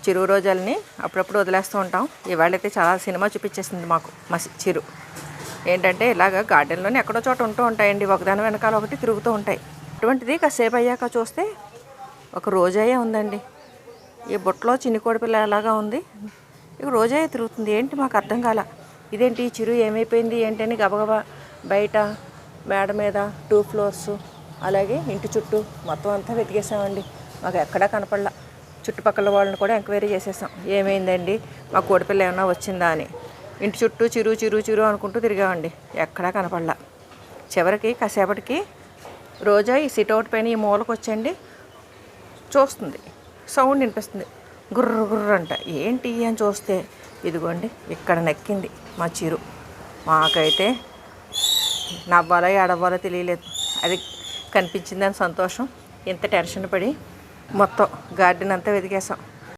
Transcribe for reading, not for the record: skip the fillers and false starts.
చిరు రోజాలని అప్పుడప్పుడు వదిలేస్తూ ఉంటాం. ఇవాళైతే చాలా సినిమా చూపించేసింది మాకు మా చిరు. ఏంటంటే ఇలాగ గార్డెన్లోనే ఎక్కడో చోట ఉంటూ ఉంటాయండి, ఒకదాని వెనకాల ఒకటి తిరుగుతూ ఉంటాయి. అటువంటిది కాసేపు అయ్యాక చూస్తే ఒక రోజాయే ఉందండి. ఈ బుట్టలో చిన్ని కోడి పిల్ల ఎలాగా ఉంది, ఇక రోజాయే తిరుగుతుంది. ఏంటి మాకు అర్థం కాల. ఇదేంటి చిరు ఏమైపోయింది ఏంటని గబగబా బయట మేడ మీద 2 ఫ్లోర్స్ అలాగే ఇంటి చుట్టూ మొత్తం అంతా వెతికేసామండి. మాకు ఎక్కడా కనపడలా. చుట్టుపక్కల వాళ్ళని కూడా ఎంక్వైరీ చేసేసాం, ఏమైందండి మా కోడిపిల్ల ఏమన్నా వచ్చిందా అని. ఇంటి చుట్టూ చిరు చిరు చిరు అనుకుంటూ తిరిగామండి, ఎక్కడా కనపడలా. చివరికి కాసేపటికి రోజా ఈ సిట్అవుట్ పైన ఈ మూలకు వచ్చండి చూస్తుంది, సౌండ్ వినిపిస్తుంది, గుర్ర గుర్ర అంట. ఏంటి అని చూస్తే ఇదిగోండి ఇక్కడ నక్కింది మా చిరు. మాకైతే నవ్వాలో ఏడవ్వాలో తెలియలేదు. అది కనిపించిందని సంతోషం. ఇంత టెన్షన్ పడి మొత్తం గార్డెన్ అంతా వెతికేసాం.